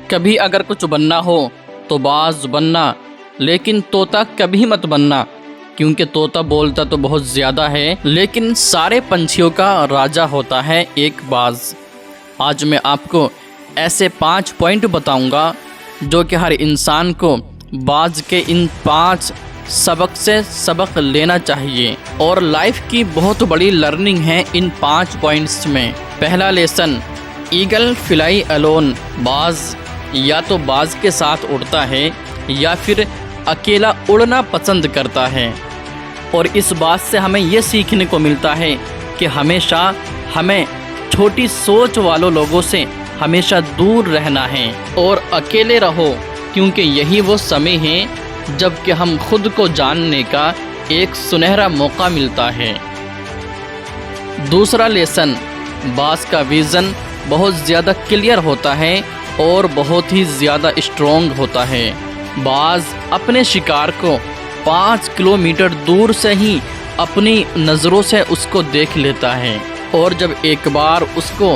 کبھی اگر کچھ بننا ہو تو باز بننا، لیکن طوطا کبھی مت بننا، کیونکہ طوطا بولتا تو بہت زیادہ ہے لیکن سارے پنچھیوں کا راجا ہوتا ہے ایک باز۔ آج میں آپ کو ایسے 5 پوائنٹ بتاؤں گا جو کہ ہر انسان کو باز کے ان 5 سبق سے سبق لینا چاہیے، اور لائف کی بہت بڑی لرننگ ہے ان 5 پوائنٹس میں۔ پہلا لیسن، ایگل فلائی الون، باز یا تو باز کے ساتھ اڑتا ہے یا پھر اکیلا اڑنا پسند کرتا ہے، اور اس بات سے ہمیں یہ سیکھنے کو ملتا ہے کہ ہمیشہ ہمیں چھوٹی سوچ والوں لوگوں سے ہمیشہ دور رہنا ہے اور اکیلے رہو، کیونکہ یہی وہ سمے ہیں جب کہ ہم خود کو جاننے کا ایک سنہرا موقع ملتا ہے۔ دوسرا لیسن، باز کا ویژن بہت زیادہ کلیئر ہوتا ہے اور بہت ہی زیادہ اسٹرانگ ہوتا ہے۔ باز اپنے شکار کو 5 کلومیٹر دور سے ہی اپنی نظروں سے اس کو دیکھ لیتا ہے، اور جب ایک بار اس کو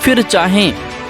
پھر چاہیں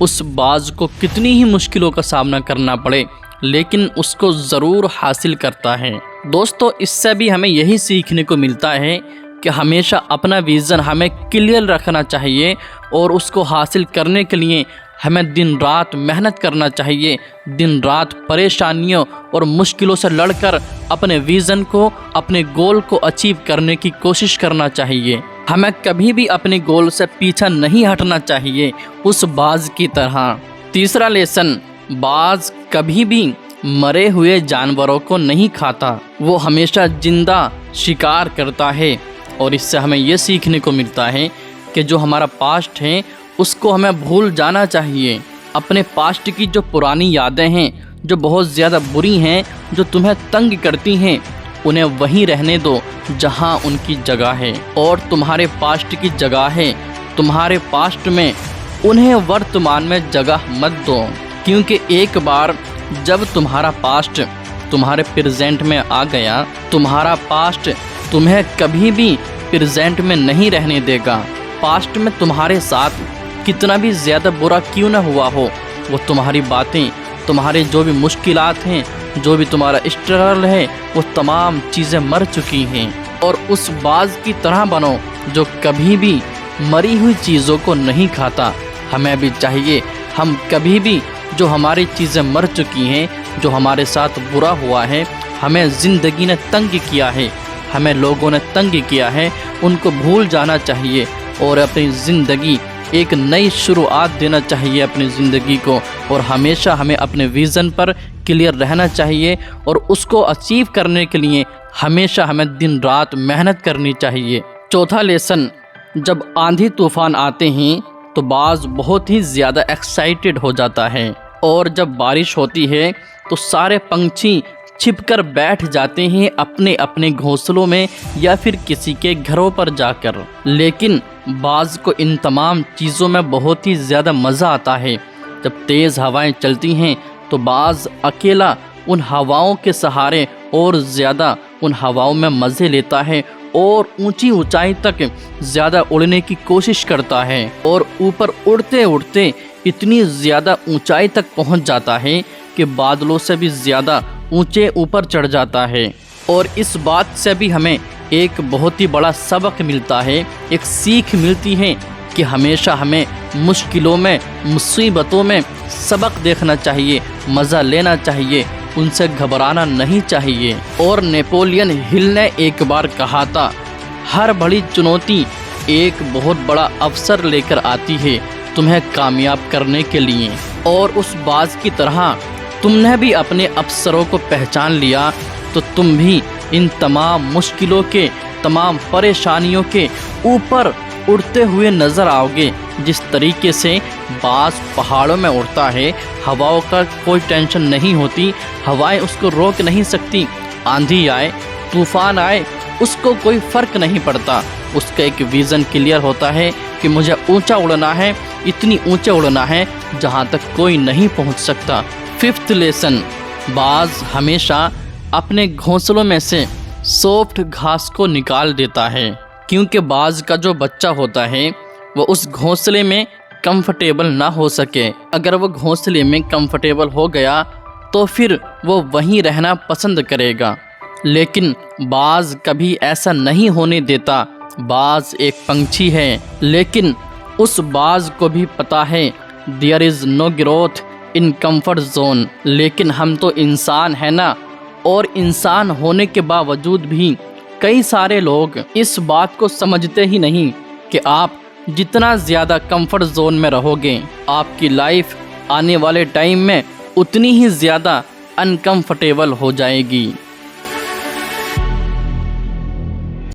اس باز کو کتنی ہی مشکلوں کا سامنا کرنا پڑے، لیکن اس کو ضرور حاصل کرتا ہے۔ دوستو، اس سے بھی ہمیں یہی سیکھنے کو ملتا ہے کہ ہمیشہ اپنا ویژن ہمیں کلیئر رکھنا چاہیے، اور اس کو حاصل کرنے کے لیے ہمیں دن رات محنت کرنا چاہیے، دن رات پریشانیوں اور مشکلوں سے لڑ کر اپنے ویژن کو، اپنے گول کو اچیو کرنے کی کوشش کرنا چاہیے۔ ہمیں کبھی بھی اپنے گول سے پیچھا نہیں ہٹنا چاہیے اس باز کی طرح۔ تیسرا لیسن، باز کبھی بھی مرے ہوئے جانوروں کو نہیں کھاتا، وہ ہمیشہ زندہ شکار کرتا ہے، اور اس سے ہمیں یہ سیکھنے کو ملتا ہے کہ جو ہمارا پاسٹ ہے اس کو ہمیں بھول جانا چاہیے۔ اپنے پاسٹ کی جو پرانی یادیں ہیں، جو بہت زیادہ بری ہیں، جو تمہیں تنگ کرتی ہیں، انہیں وہیں رہنے دو جہاں ان کی جگہ ہے، اور تمہارے پاسٹ کی جگہ ہے تمہارے پاسٹ میں، انہیں ورتمان میں جگہ مت دو، کیونکہ ایک بار جب تمہارا پاسٹ تمہارے پریزنٹ میں آ گیا، تمہارا پاسٹ تمہیں کبھی بھی پریزنٹ میں نہیں رہنے دے گا۔ پاسٹ میں تمہارے ساتھ کتنا بھی زیادہ برا کیوں نہ ہوا ہو، وہ تمہاری باتیں، تمہارے جو بھی مشکلات ہیں، جو بھی تمہارا اسٹرگل ہے، وہ تمام چیزیں مر چکی ہیں، اور اس باز کی طرح بنو جو کبھی بھی مری ہوئی چیزوں کو نہیں کھاتا۔ ہمیں بھی چاہیے ہم کبھی بھی جو ہماری چیزیں مر چکی ہیں، جو ہمارے ساتھ برا ہوا ہے، ہمیں زندگی نے تنگ کیا ہے، ہمیں لوگوں نے تنگ کیا ہے، ان کو بھول جانا چاہیے اور اپنی زندگی ایک نئی شروعات دینا چاہیے اپنی زندگی کو، اور ہمیشہ ہمیں اپنے ویژن پر کلیئر رہنا چاہیے، اور اس کو اچیو کرنے کے لیے ہمیشہ ہمیں دن رات محنت کرنی چاہیے۔ چوتھا لیسن، جب آندھی طوفان آتے ہیں تو باز بہت ہی زیادہ ایکسائٹڈ ہو جاتا ہے، اور جب بارش ہوتی ہے تو سارے پنچھی چھپ کر بیٹھ جاتے ہیں اپنے اپنے گھونسلوں میں یا پھر کسی کے گھروں پر جا کر، لیکن باز کو ان تمام چیزوں میں بہت ہی زیادہ مزہ آتا ہے۔ جب تیز ہوائیں چلتی ہیں تو باز اکیلا ان ہواؤں کے سہارے اور زیادہ ان ہواؤں میں مزے لیتا ہے، اور اونچی اونچائی تک زیادہ اڑنے کی کوشش کرتا ہے، اور اوپر اڑتے اڑتے اتنی زیادہ اونچائی تک پہنچ جاتا ہے کہ بادلوں سے بھی زیادہ اونچے اوپر چڑھ جاتا ہے۔ اور اس بات سے بھی ہمیں ایک بہت ہی بڑا سبق ملتا ہے، ایک سیکھ ملتی ہے کہ ہمیشہ ہمیں مشکلوں میں، مصیبتوں میں سبق دیکھنا چاہیے، مزہ لینا چاہیے، ان سے گھبرانا نہیں چاہیے۔ اور نیپولین ہل نے ایک بار کہا تھا، ہر بڑی چنوتی ایک بہت بڑا اوسر لے کر آتی ہے تمہیں کامیاب کرنے کے لیے، اور اس باز کی طرح تم نے بھی اپنے افسروں کو پہچان لیا تو تم بھی ان تمام مشکلوں کے، تمام پریشانیوں کے اوپر اڑتے ہوئے نظر آؤ گے۔ جس طریقے سے باز پہاڑوں میں اڑتا ہے، ہواؤں کا کوئی ٹینشن نہیں ہوتی، ہوائیں اس کو روک نہیں سکتی، آندھی آئے، طوفان آئے، اس کو کوئی فرق نہیں پڑتا۔ اس کا ایک ویژن کلیئر ہوتا ہے کہ مجھے اونچا اڑنا ہے، اتنی اونچے اڑنا ہے جہاں تک کوئی نہیں پہنچ سکتا۔ 5th لیسن، باز ہمیشہ اپنے گھونسلوں میں سے سافٹ گھاس کو نکال دیتا ہے، کیونکہ باز کا جو بچہ ہوتا ہے وہ اس گھونسلے میں کمفرٹیبل نہ ہو سکے۔ اگر وہ گھونسلے میں کمفرٹیبل ہو گیا تو پھر وہ وہیں رہنا پسند کرے گا، لیکن باز کبھی ایسا نہیں ہونے دیتا۔ باز ایک پنچھی ہے، لیکن اس باز کو بھی پتہ ہے there is no growth in comfort zone. لیکن ہم تو انسان ہیں نا، اور انسان ہونے کے باوجود بھی کئی سارے لوگ اس بات کو سمجھتے ہی نہیں کہ آپ جتنا زیادہ کمفرٹ زون میں رہو گے، آپ کی لائف آنے والے ٹائم میں اتنی ہی زیادہ انکمفرٹیبل ہو جائے گی۔